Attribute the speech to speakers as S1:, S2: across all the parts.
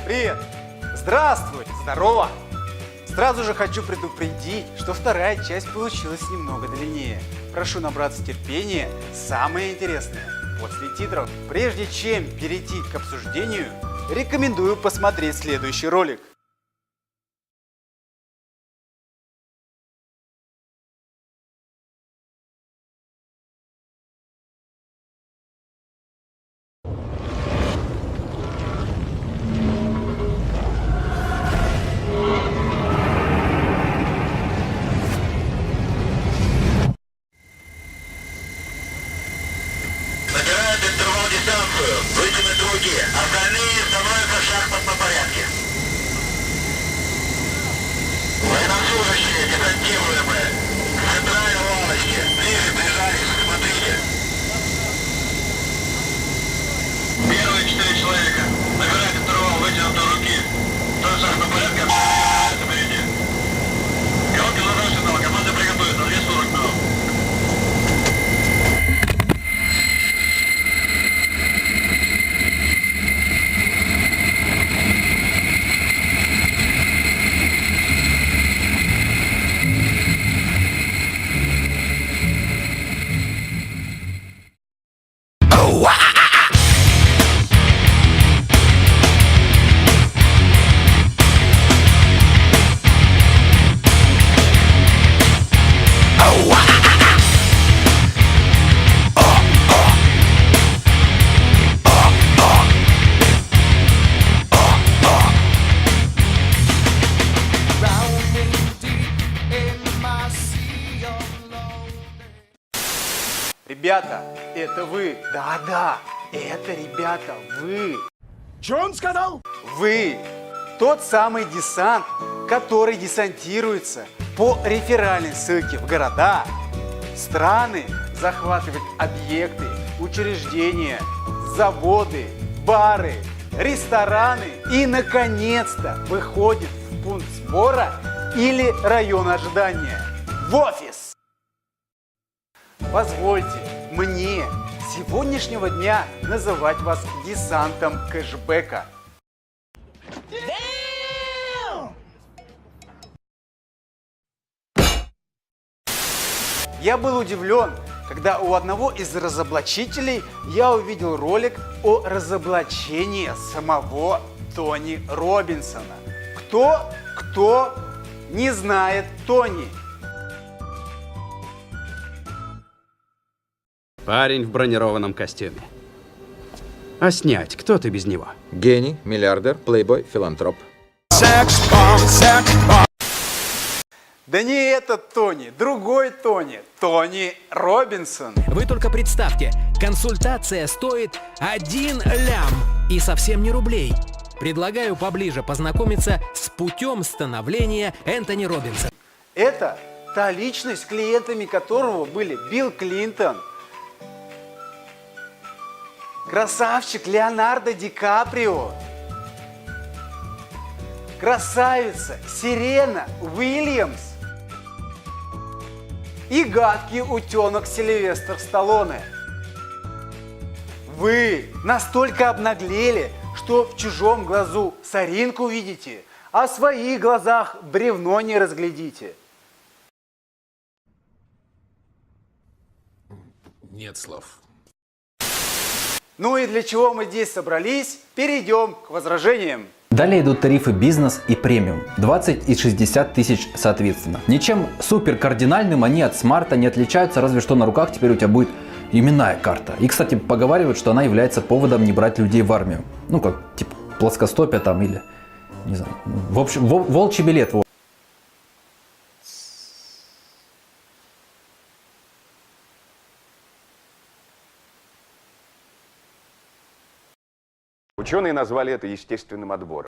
S1: Привет! Здравствуй! Здорово! Сразу же хочу предупредить, что вторая часть получилась немного длиннее. Прошу набраться терпения, самое интересное после титров. Прежде чем перейти к обсуждению, рекомендую посмотреть следующий ролик.
S2: Вытянуть руки, остальные становятся в шахмат по порядке. Военнослужащие, десантируемые, к центральной лавочке, ближе прижались, смотрите. Первые 4 человека, набирайте интервал вытянутой руки, тот шаг по порядке, остальные впереди. Короткий задача сигнал, команда приготовится, 2:40 минут.
S1: Ребята, это вы. Да-да, это, ребята, вы.
S3: Что он сказал?
S1: Вы. Тот самый десант, который десантируется по реферальной ссылке в города, страны, захватывает объекты, учреждения, заводы, бары, рестораны и, наконец-то, выходит в пункт сбора или район ожидания, в офис. Позвольте мне с сегодняшнего дня называть вас десантом кэшбэка. Я был удивлен, когда у одного из разоблачителей я увидел ролик о разоблачении самого Тони Робинсона. Кто не знает Тони?
S4: Парень в бронированном костюме. А снять, кто ты без него?
S5: Гений, миллиардер, плейбой, филантроп.
S1: Да не этот Тони, другой Тони, Тони Робинсон.
S6: Вы только представьте, консультация стоит 1 лям и совсем не рублей. Предлагаю поближе познакомиться с путем становления Энтони Робинсона.
S1: Это та личность, клиентами которого были Билл Клинтон, красавчик Леонардо Ди Каприо, красавица Сирена Уильямс и гадкий утенок Сильвестр Сталлоне. Вы настолько обнаглели, что в чужом глазу соринку видите, а в своих глазах бревно не разглядите.
S3: Нет слов.
S1: Ну и для чего мы здесь собрались, перейдем к возражениям.
S7: Далее идут тарифы бизнес и премиум, 20 и 60 тысяч соответственно. Ничем супер кардинальным они от смарта не отличаются, разве что на руках теперь у тебя будет именная карта. И, кстати, поговаривают, что она является поводом не брать людей в армию. Ну, как, типа, плоскостопие там или, не знаю, в общем, волчий билет.
S8: Ученые назвали это естественным отбором.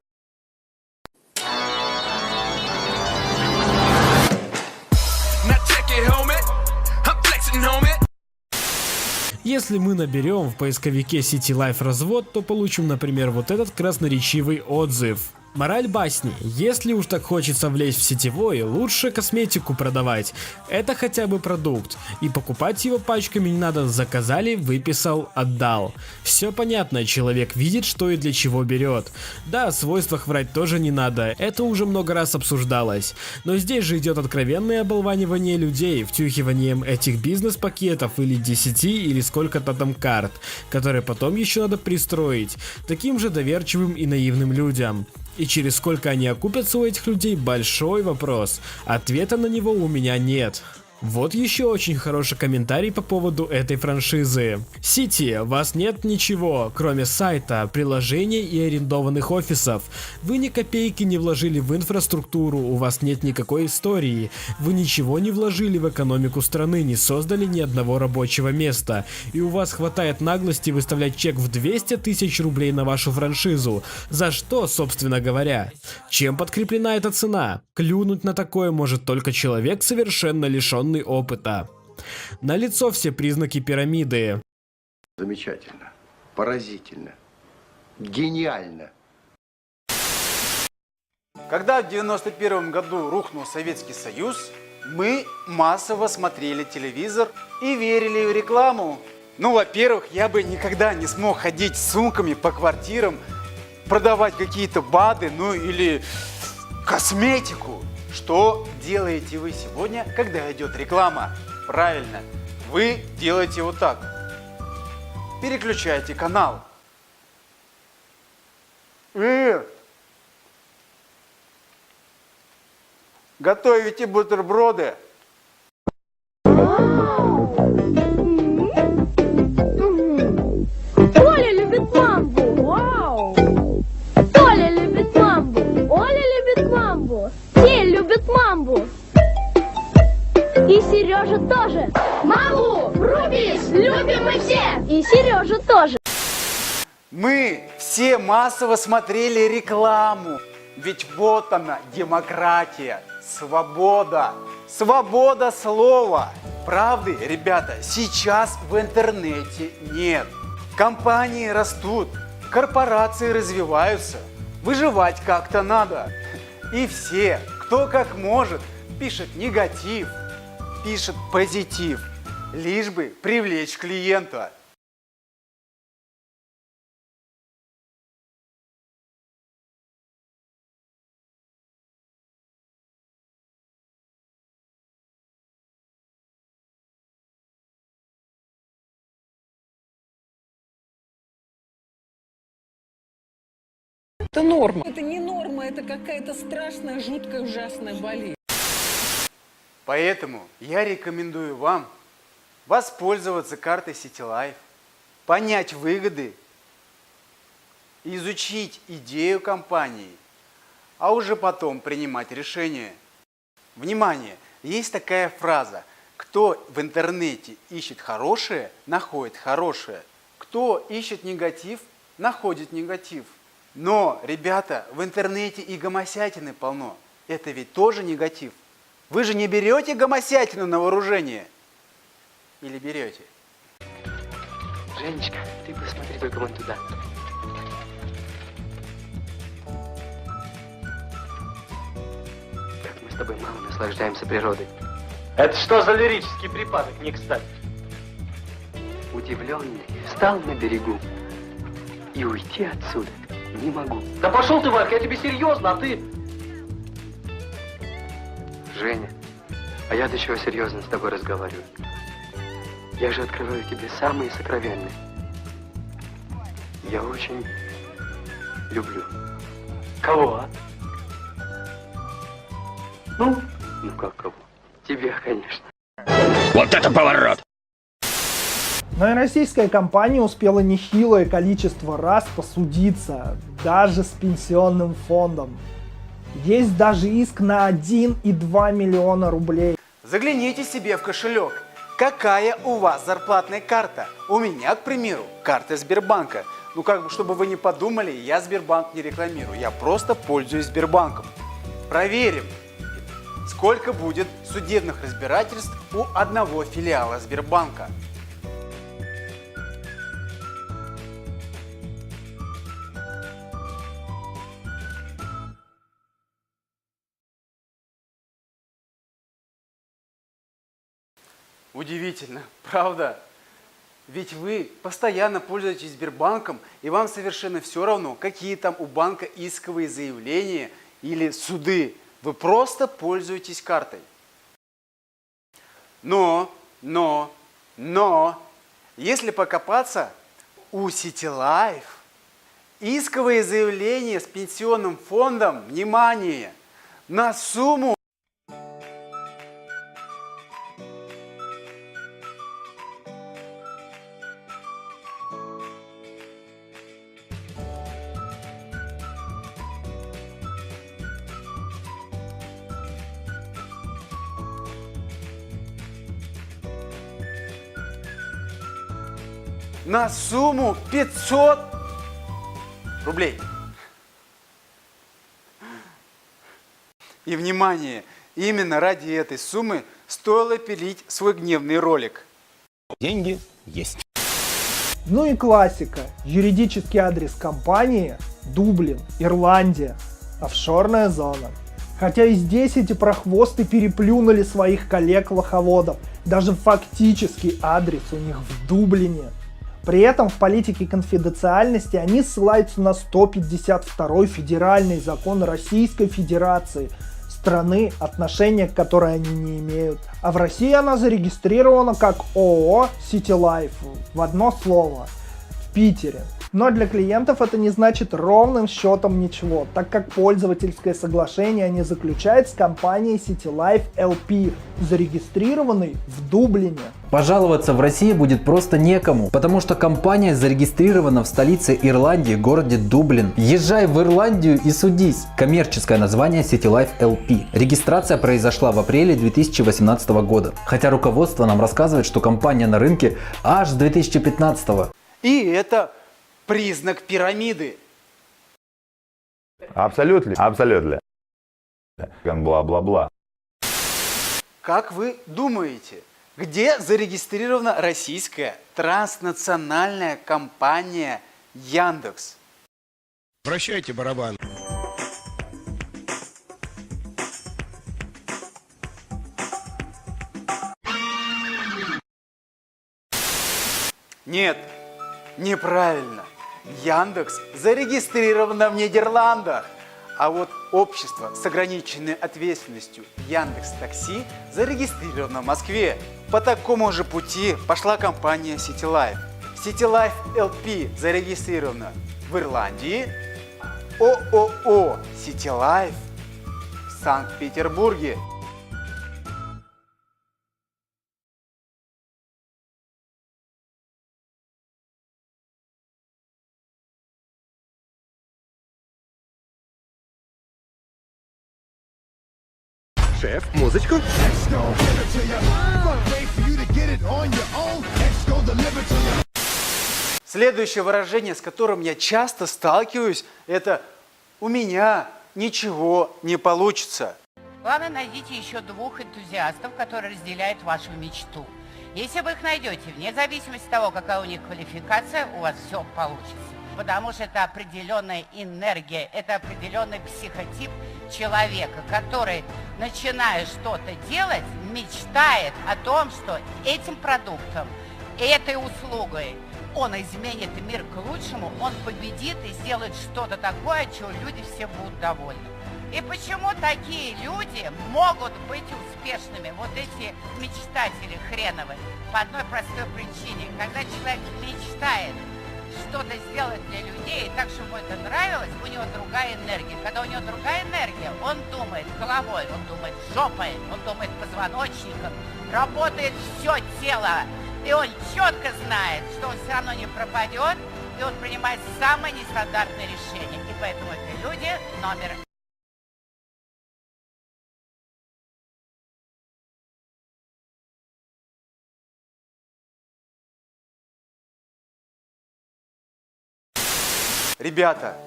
S3: Если мы наберем в поисковике City Life развод, то получим, например, вот этот красноречивый отзыв. Мораль басни. Если уж так хочется влезть в сетевой, лучше косметику продавать. Это хотя бы продукт. И покупать его пачками не надо. Заказали, выписал, отдал. Все понятно, человек видит, что и для чего берет. Да, о свойствах врать тоже не надо. Это уже много раз обсуждалось. Но здесь же идет откровенное оболванивание людей, втюхиванием этих бизнес-пакетов или 10 или сколько-то там карт, которые потом еще надо пристроить таким же доверчивым и наивным людям. И через сколько они окупятся у этих людей — большой вопрос. Ответа на него у меня нет. Вот еще очень хороший комментарий по поводу этой франшизы. Сити, у вас нет ничего, кроме сайта, приложений и арендованных офисов. Вы ни копейки не вложили в инфраструктуру, у вас нет никакой истории. Вы ничего не вложили в экономику страны, не создали ни одного рабочего места. И у вас хватает наглости выставлять чек в 200 тысяч рублей на вашу франшизу. За что, собственно говоря? Чем подкреплена эта цена? Клюнуть на такое может только человек, совершенно лишенный опыта. Налицо все признаки пирамиды.
S9: Замечательно, поразительно, гениально.
S1: Когда в 91 году рухнул Советский Союз, мы массово смотрели телевизор и верили в рекламу. Ну, во-первых, я бы никогда не смог ходить с сумками по квартирам, продавать какие-то БАДы, ну или косметику. Что делаете вы сегодня, когда идет реклама? Правильно, вы делаете вот так. Переключаете канал. Готовите бутерброды.
S10: Оля любит мамбу. Вау! Толя любит мамбу. Оля любит мамбу. Все любят мамбу. И Сережа тоже. Мамбу! Врубись! Любим мы все! И Сережа тоже.
S1: Мы все массово смотрели рекламу. Ведь вот она, демократия, свобода, свобода слова. Правды, ребята, сейчас в интернете нет. Компании растут, корпорации развиваются. Выживать как-то надо. И все, кто как может, пишет негатив, пишет позитив, лишь бы привлечь клиента.
S11: Это норма. Это не норма, это какая-то страшная, жуткая, ужасная болезнь.
S1: Поэтому я рекомендую вам воспользоваться картой City Life, понять выгоды, изучить идею компании, а уже потом принимать решение. Внимание! Есть такая фраза: кто в интернете ищет хорошее, находит хорошее. Кто ищет негатив, находит негатив. Но, ребята, в интернете и гомосятины полно. Это ведь тоже негатив. Вы же не берете гомосятину на вооружение? Или берете?
S12: Женечка, ты посмотри только вон туда. Как мы с тобой мало наслаждаемся природой.
S13: Это что за лирический припадок, не кстати?
S12: Удивленный, встал на берегу и уйти отсюда не могу.
S13: Да пошел ты, Варька, я тебе серьезно, а ты...
S12: Женя, а я до чего серьезно с тобой разговариваю? Я же открываю тебе самые сокровенные. Я очень люблю.
S13: Кого, а?
S12: Ну как кого? Тебя, конечно.
S3: Вот это поворот!
S14: Но и российская компания успела нехилое количество раз посудиться, даже с пенсионным фондом. Есть даже иск на 1,2 миллиона рублей.
S1: Загляните себе в кошелек. Какая у вас зарплатная карта? У меня, к примеру, карта Сбербанка. Ну как бы, чтобы вы не подумали, я Сбербанк не рекламирую. Я просто пользуюсь Сбербанком. Проверим, сколько будет судебных разбирательств у одного филиала Сбербанка. Удивительно, правда? Ведь вы постоянно пользуетесь Сбербанком, и вам совершенно все равно, какие там у банка исковые заявления или суды. Вы просто пользуетесь картой. Но, если покопаться, у Citylife исковые заявления с пенсионным фондом, внимание, на сумму на сумму 500 рублей. И внимание, именно ради этой суммы стоило пилить свой гневный ролик.
S15: Деньги есть.
S14: Ну и классика. Юридический адрес компании – Дублин, Ирландия, офшорная зона. Хотя и здесь эти прохвосты переплюнули своих коллег-лоховодов. Даже фактический адрес у них в Дублине. При этом в политике конфиденциальности они ссылаются на 152 федеральный закон Российской Федерации, страны, отношения к которой они не имеют. А в России она зарегистрирована как ООО Citylife, в одно слово, в Питере. Но для клиентов это не значит ровным счетом ничего, так как пользовательское соглашение они заключают с компанией Citylife LP, зарегистрированной в Дублине.
S7: Пожаловаться в России будет просто некому, потому что компания зарегистрирована в столице Ирландии, городе Дублин. Езжай в Ирландию и судись. Коммерческое название Citylife LP. Регистрация произошла в апреле 2018 года, хотя руководство нам рассказывает, что компания на рынке аж с 2015.
S1: И это признак пирамиды.
S8: Абсолютно. Бла-бла-бла.
S1: Как вы думаете, где зарегистрирована российская транснациональная компания Яндекс?
S15: Прощайте, барабан.
S1: Нет, неправильно. Яндекс зарегистрировано в Нидерландах. А вот общество с ограниченной ответственностью Яндекс Такси зарегистрировано в Москве. По такому же пути пошла компания Citylife. Citylife LP зарегистрирована в Ирландии. ООО Citylife в Санкт-Петербурге.
S15: Шеф, музычку.
S1: Следующее выражение, с которым я часто сталкиваюсь, это «у меня ничего не получится».
S16: Главное, найдите еще 2 энтузиастов, которые разделяют вашу мечту. Если вы их найдете, вне зависимости от того, какая у них квалификация, у вас все получится. Потому что это определенная энергия, это определенный психотип человека, который, начиная что-то делать, мечтает о том, что этим продуктом, этой услугой он изменит мир к лучшему, он победит и сделает что-то такое, от чего люди все будут довольны. И почему такие люди могут быть успешными, вот эти мечтатели хреновые? По одной простой причине. Когда человек мечтает что-то сделать для людей, так, чтобы это нравилось, у него другая энергия. Когда у него другая энергия, он думает головой, он думает жопой, он думает позвоночником, работает все тело. И он четко знает, что он все равно не пропадет, и он принимает самые нестандартные решения. И поэтому это люди номер 1.
S1: Ребята,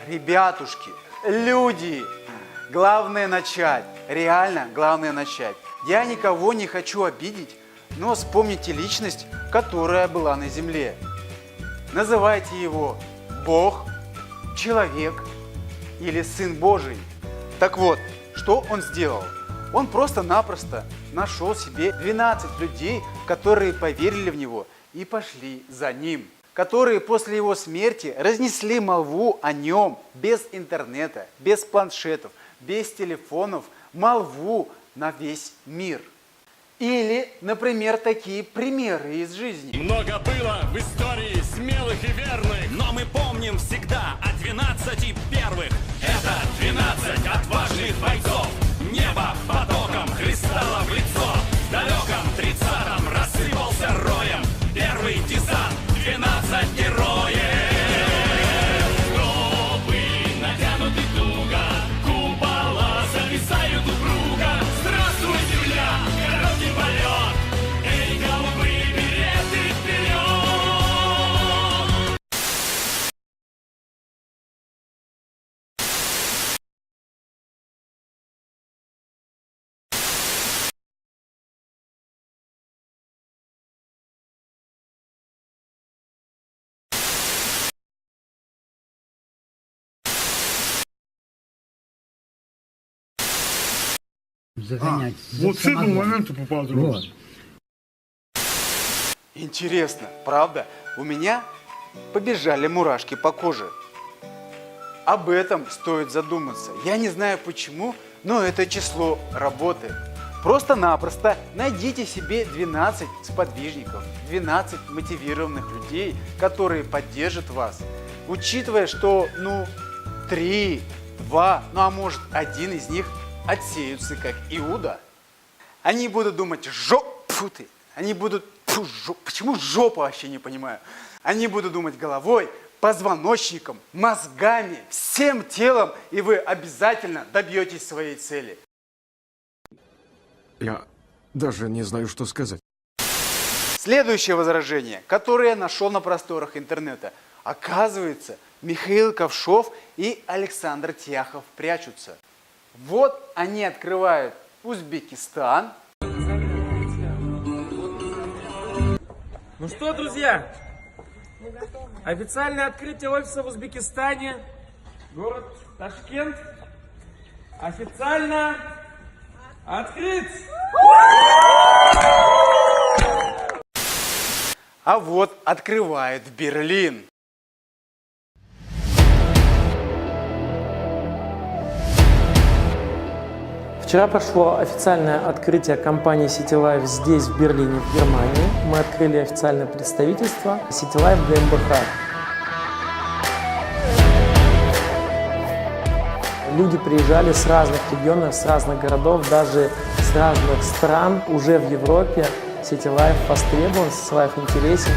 S1: ребятушки, люди, главное начать, реально главное начать. Я никого не хочу обидеть, но вспомните личность, которая была на земле. Называйте его Бог, человек или Сын Божий. Так вот, что он сделал? Он просто-напросто нашел себе 12 людей, которые поверили в него и пошли за ним, которые после его смерти разнесли молву о нем без интернета, без планшетов, без телефонов, молву на весь мир. Или, например, такие примеры из жизни.
S17: Много было в истории смелых и верных, но мы помним всегда о 12 первых. Это 12 отважных бойцов. Небо потоком хлестало в лицо. В далеком 30-м рассыпался роем первый десант, 12 героев. Стопы натянуты туго, купола зависают упруго. Здравствуй, земля, короткий полет, эй, голубые береты вперед!
S18: Загонять.
S19: Вот с этого момента попал
S18: Вот.
S1: Интересно, правда? У меня побежали мурашки по коже. Об этом стоит задуматься. Я не знаю почему, но это число работает. Просто-напросто найдите себе 12 сподвижников, 12 мотивированных людей, которые поддержат вас. Учитывая, что, 3, 2, а может 1 из них отсеются, как Иуда. Они будут думать, они будут, почему жопа вообще не понимаю. Они будут думать головой, позвоночником, мозгами, всем телом, и вы обязательно добьетесь своей цели.
S19: Я даже не знаю, что сказать.
S1: Следующее возражение, которое я нашел на просторах интернета. Оказывается, Михаил Ковшов и Александр Тяхов прячутся. Вот они открывают Узбекистан.
S20: Ну что, друзья, официальное открытие офиса в Узбекистане, город Ташкент, официально открыт!
S1: А вот открывает Берлин.
S20: Вчера прошло официальное открытие компании CityLife здесь, в Берлине, в Германии. Мы открыли официальное представительство CityLife GmbH. Люди приезжали с разных регионов, с разных городов, даже с разных стран. Уже в Европе CityLife востребован, CityLife интересен.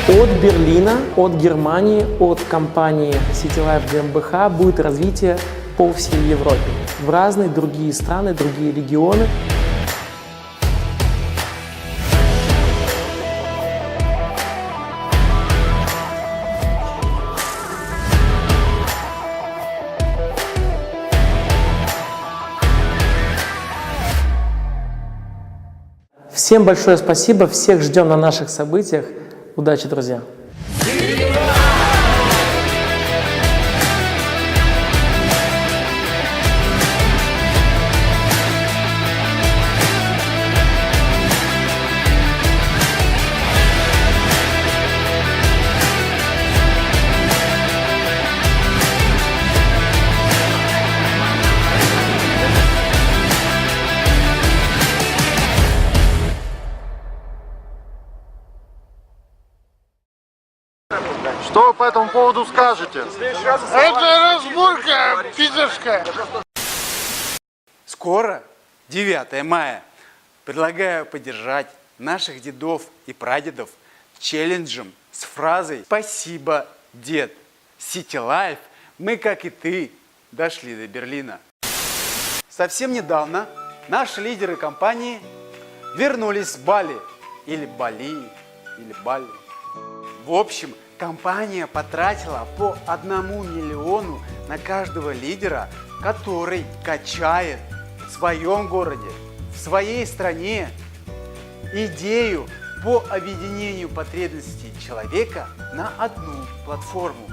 S20: От Берлина, от Германии, от компании CityLife GmbH будет развитие по всей Европе, в разные другие страны, другие регионы. Всем большое спасибо, всех ждем на наших событиях. Удачи, друзья!
S21: Что вы по этому поводу скажете? Это разборка пидорская.
S1: Скоро, 9 мая, предлагаю поддержать наших дедов и прадедов челленджем с фразой «Спасибо, дед! CityLife, мы, как и ты, дошли до Берлина». Совсем недавно наши лидеры компании вернулись с Бали или Бали, или Бали. В общем, компания потратила по 1 миллиону на каждого лидера, который качает в своем городе, в своей стране идею по объединению потребностей человека на одну платформу.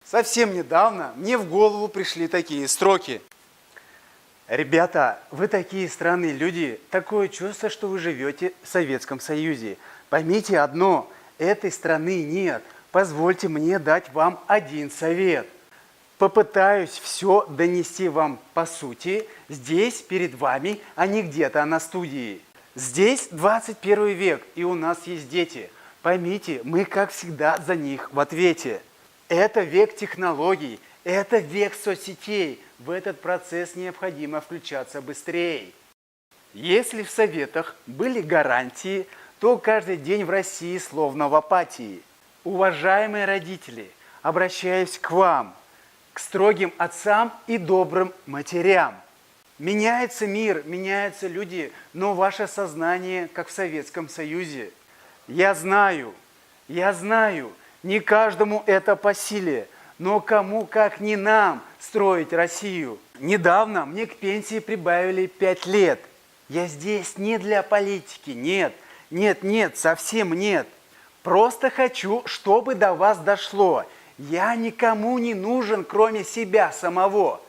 S1: Совсем недавно мне в голову пришли такие строки. Ребята, вы такие странные люди, такое чувство, что вы живете в Советском Союзе. Поймите одно, этой страны нет. Позвольте мне дать вам один совет. Попытаюсь все донести вам по сути, здесь перед вами, а не где-то на студии. Здесь 21 век, и у нас есть дети. Поймите, мы, как всегда, за них в ответе. Это век технологий, это век соцсетей. В этот процесс необходимо включаться быстрее. Если в советах были гарантии, то каждый день в России словно в апатии. Уважаемые родители, обращаюсь к вам, к строгим отцам и добрым матерям. Меняется мир, меняются люди, но ваше сознание, как в Советском Союзе. Я знаю, не каждому это по силе, но кому, как не нам, строить Россию. Недавно мне к пенсии прибавили 5 лет. Я здесь не для политики, нет, совсем нет. Просто хочу, чтобы до вас дошло. Я никому не нужен, кроме себя самого.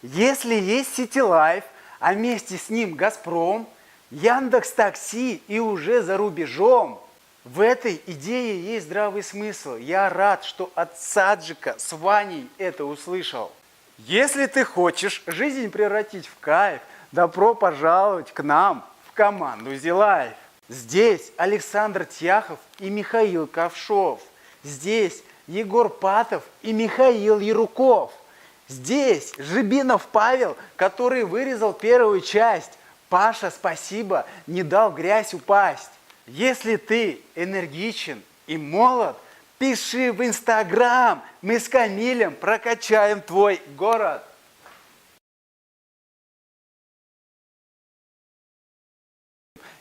S1: Если есть Ситилайф, а вместе с ним Газпром, Яндекс.Такси и уже за рубежом, в этой идее есть здравый смысл. Я рад, что от Саджика с Ваней это услышал. Если ты хочешь жизнь превратить в кайф, добро пожаловать к нам в команду Зилайф. Здесь Александр Тяхов и Михаил Ковшов. Здесь Егор Патов и Михаил Яруков. Здесь Жибинов Павел, который вырезал первую часть. Паша, спасибо, не дал грязь упасть. Если ты энергичен и молод, пиши в Инстаграм, мы с Камилем прокачаем твой город.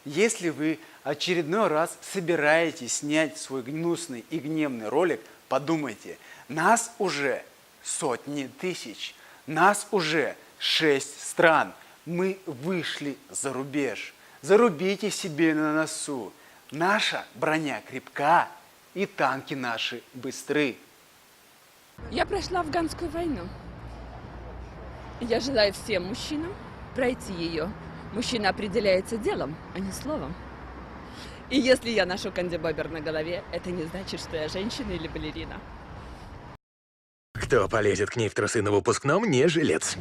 S1: Если вы очередной раз собираетесь снять свой гнусный и гневный ролик, подумайте, нас уже сотни тысяч, нас уже 6 стран, мы вышли за рубеж. Зарубите себе на носу. Наша броня крепка, и танки наши быстры.
S18: Я прошла афганскую войну. Я желаю всем мужчинам пройти ее. Мужчина определяется делом, а не словом. И если я ношу кандибобер на голове, это не значит, что я женщина или балерина.
S22: Кто полезет к ней в трусы на выпускном, не жилец.